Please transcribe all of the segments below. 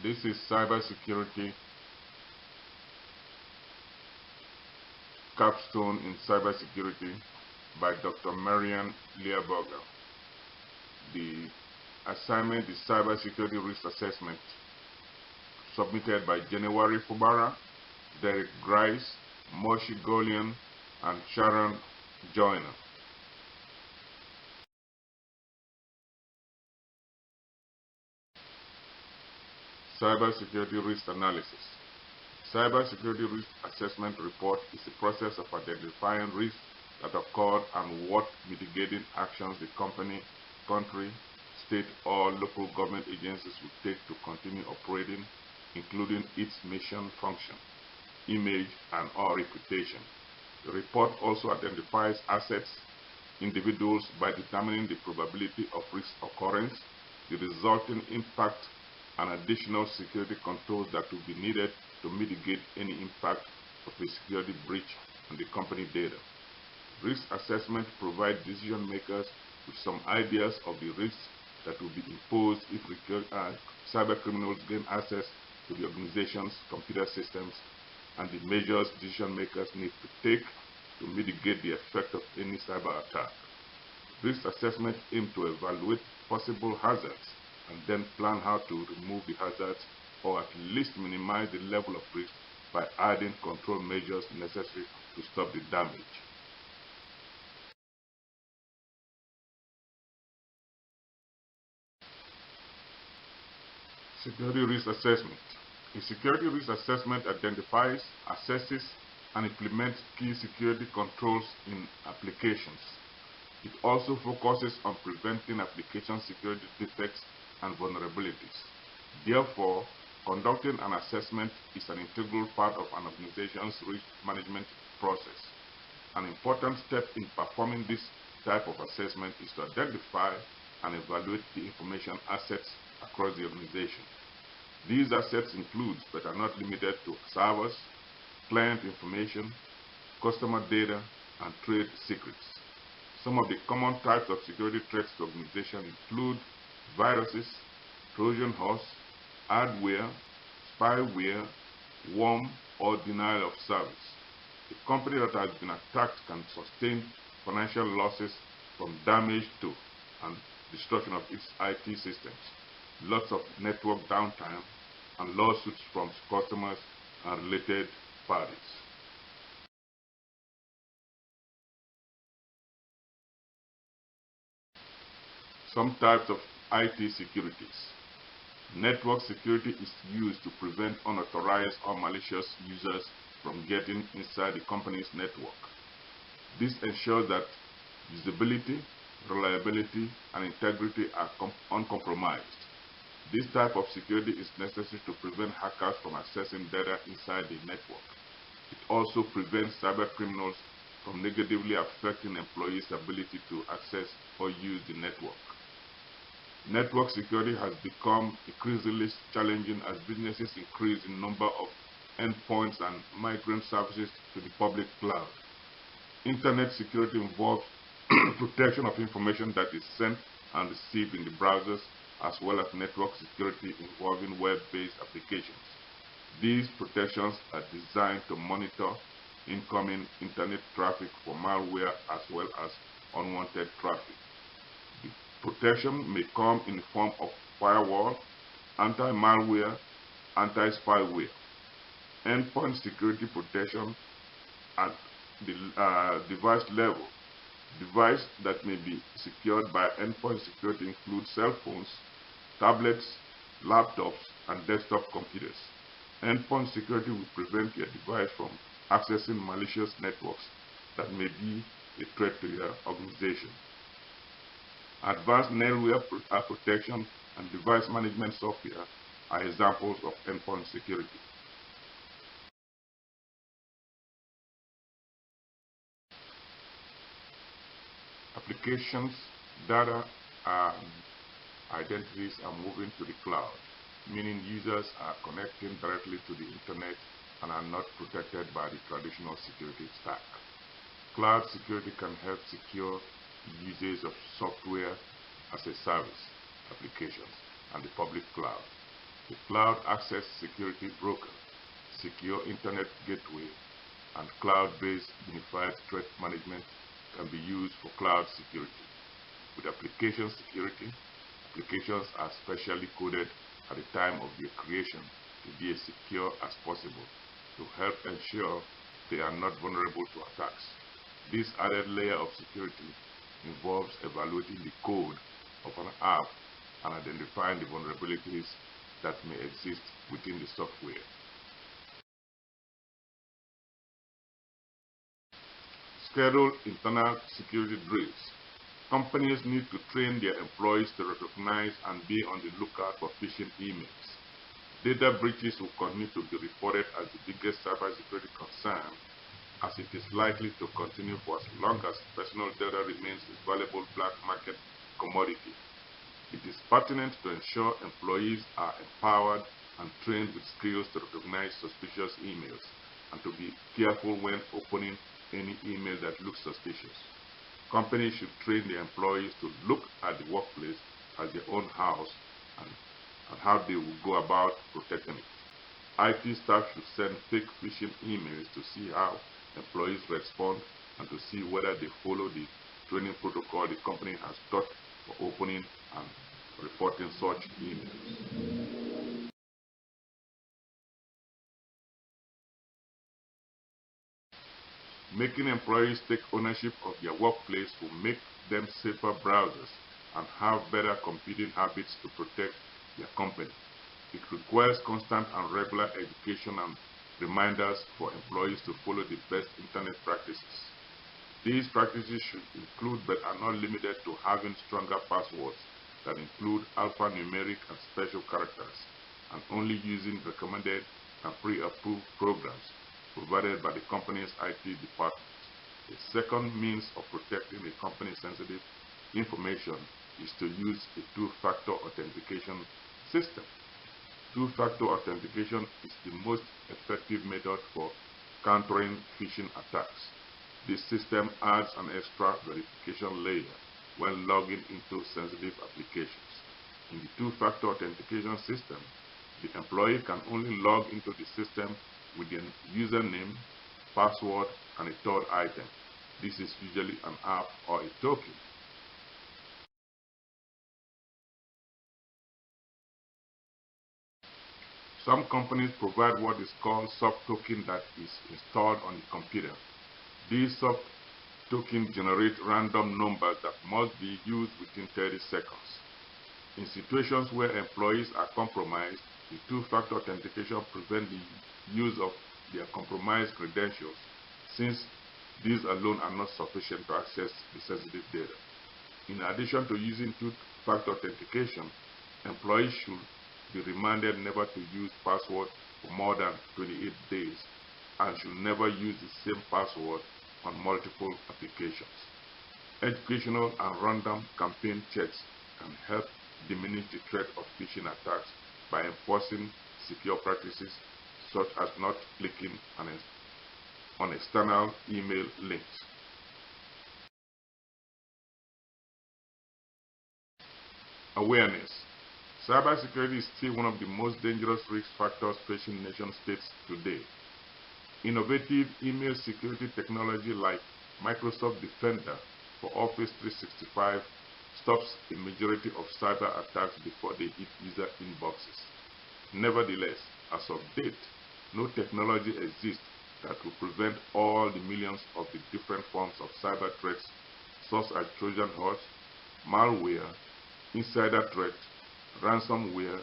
This is Cybersecurity Capstone in Cybersecurity by Dr. Marian Learberger. The assignment is Cybersecurity Risk Assessment, submitted by January Fubara, Derek Grice, Moshi Golian, and Sharon Joyner. Cybersecurity Risk Analysis. Cybersecurity Risk Assessment Report is the process of identifying risks that occurred and what mitigating actions the company, country, state, or local government agencies will take to continue operating, including its mission, function, image, and/or reputation. The report also identifies assets, individuals by determining the probability of risk occurrence, the resulting impact, and additional security controls that will be needed to mitigate any impact of a security breach on the company data. Risk assessment provides decision makers with some ideas of the risks that will be imposed if cyber criminals gain access to the organization's computer systems and the measures decision makers need to take to mitigate the effect of any cyber attack. Risk assessment aims to evaluate possible hazards and then plan how to remove the hazards or at least minimize the level of risk by adding control measures necessary to stop the damage. Security Risk Assessment. A security risk assessment identifies, assesses, and implements key security controls in applications. It also focuses on preventing application security defects and vulnerabilities. Therefore, conducting an assessment is an integral part of an organization's risk management process. An important step in performing this type of assessment is to identify and evaluate the information assets across the organization. These assets include, but are not limited to, servers, client information, customer data, and trade secrets. Some of the common types of security threats to organizations include viruses, Trojan horse, adware, spyware, worm, or denial of service. A company that has been attacked can sustain financial losses from damage to and destruction of its IT systems, lots of network downtime, and lawsuits from customers and related parties. Some types of IT securities. Network security is used to prevent unauthorized or malicious users from getting inside the company's network. This ensures that usability, reliability, and integrity are uncompromised. This type of security is necessary to prevent hackers from accessing data inside the network. It also prevents cyber criminals from negatively affecting employees' ability to access or use the network. Network security has become increasingly challenging as businesses increase in number of endpoints and migrate services to the public cloud. Internet security involves protection of information that is sent and received in the browsers, as well as network security involving web-based applications. These protections are designed to monitor incoming internet traffic for malware as well as unwanted traffic. The protection may come in the form of firewall, anti-malware, anti-spyware, endpoint security protection at the device level. Devices that may be secured by endpoint security include cell phones, tablets, laptops, and desktop computers. Endpoint security will prevent your device from accessing malicious networks that may be a threat to your organization. Advanced malware protection and device management software are examples of endpoint security. Applications, data, and identities are moving to the cloud, meaning users are connecting directly to the internet and are not protected by the traditional security stack. Cloud security can help secure the usage of software as a service, applications, and the public cloud. a cloud access security broker, secure internet gateway, and cloud-based unified threat management can be used for cloud security. With application security, applications are specially coded at the time of their creation to be as secure as possible to help ensure they are not vulnerable to attacks. This added layer of security involves evaluating the code of an app and identifying the vulnerabilities that may exist within the software. Schedule internal security drills. Companies need to train their employees to recognize and be on the lookout for phishing emails. Data breaches will continue to be reported as the biggest cybersecurity concern, as it is likely to continue for as long as personal data remains a valuable black market commodity. It is pertinent to ensure employees are empowered and trained with skills to recognize suspicious emails and to be careful when opening any email that looks suspicious. Companies should train their employees to look at the workplace as their own house and how they will go about protecting it. IT staff should send fake phishing emails to see how employees respond and to see whether they follow the training protocol the company has taught for opening and reporting such emails. Making employees take ownership of their workplace will make them safer browsers and have better computing habits to protect their company. It requires constant and regular education and reminders for employees to follow the best internet practices. These practices should include but are not limited to having stronger passwords that include alphanumeric and special characters, and only using recommended and pre-approved programs provided by the company's IT department. A second means of protecting the company's sensitive information is to use a two-factor authentication system. Two-factor authentication is the most effective method for countering phishing attacks. This system adds an extra verification layer when logging into sensitive applications. In the two-factor authentication system, the employee can only log into the system with a username, password, and a third item. This is usually an app or a token. Some companies provide what is called soft token that is installed on the computer. These soft tokens generate random numbers that must be used within 30 seconds. In situations where employees are compromised, the two-factor authentication prevents the use of their compromised credentials, since these alone are not sufficient to access the sensitive data. In addition to using two-factor authentication, employees should be reminded never to use password for more than 28 days and should never use the same password on multiple applications. Educational and random campaign checks can help diminish the threat of phishing attacks by enforcing secure practices such as not clicking on external email links. Awareness. Cybersecurity is still one of the most dangerous risk factors facing nation-states today. Innovative email security technology like Microsoft Defender for Office 365 stops a majority of cyber attacks before they hit user inboxes. Nevertheless, as of date, no technology exists that will prevent all the millions of the different forms of cyber threats such as Trojan horse, malware, insider threat, ransomware,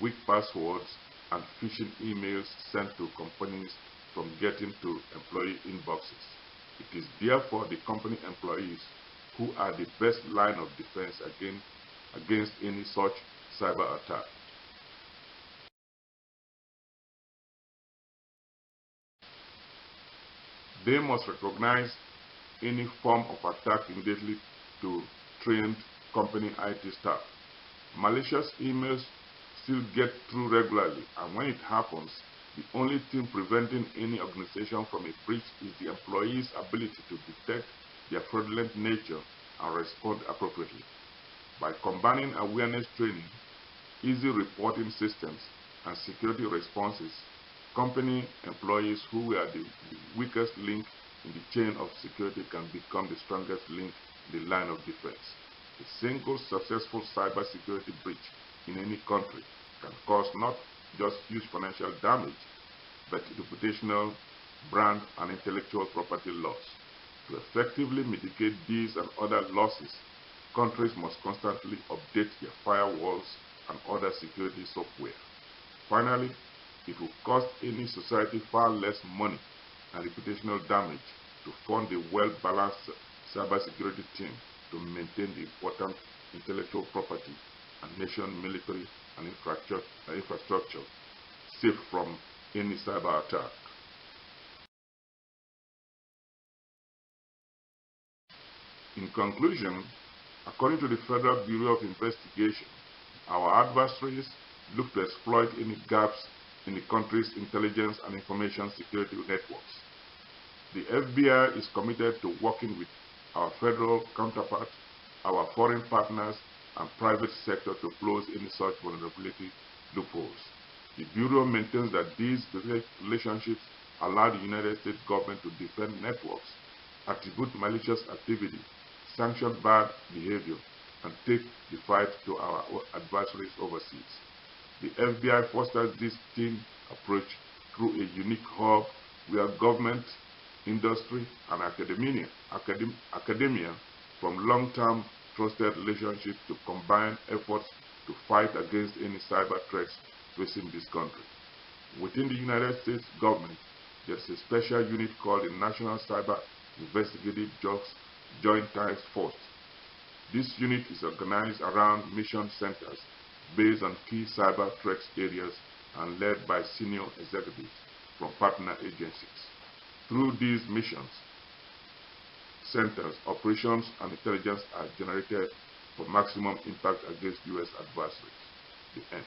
weak passwords, and phishing emails sent to companies from getting to employee inboxes. It is therefore the company employees who are the best line of defense against any such cyber attack. They must recognize any form of attack immediately to trained company IT staff. Malicious emails still get through regularly, and when it happens, the only thing preventing any organization from a breach is the employee's ability to detect their fraudulent nature and respond appropriately. By combining awareness training, easy reporting systems, and security responses, company employees who were the weakest link in the chain of security can become the strongest link in the line of defense. A single successful cybersecurity breach in any country can cause not just huge financial damage, but reputational, brand, and intellectual property loss. To effectively mitigate these and other losses, countries must constantly update their firewalls and other security software. Finally, it will cost any society far less money and reputational damage to fund a well-balanced cybersecurity team to maintain the important intellectual property and nation military and infrastructure safe from any cyber attack. In conclusion, according to the Federal Bureau of Investigation, our adversaries look to exploit any gaps in the country's intelligence and information security networks. The FBI is committed to working with our federal counterparts, our foreign partners, and private sector to close any such vulnerability loopholes. The Bureau maintains that these relationships allow the United States government to defend networks, attribute malicious activity, sanction bad behavior, and take the fight to our adversaries overseas. The FBI fosters this team approach through a unique hub where government, industry, and academia from long-term trusted relationships to combine efforts to fight against any cyber threats facing this country. Within the United States government, there is a special unit called the National Cyber Investigative Joint Task Force. This unit is organized around mission centers based on key cyber threats areas and led by senior executives from partner agencies. Through these missions, centers, operations, and intelligence are generated for maximum impact against U.S. adversaries. The end.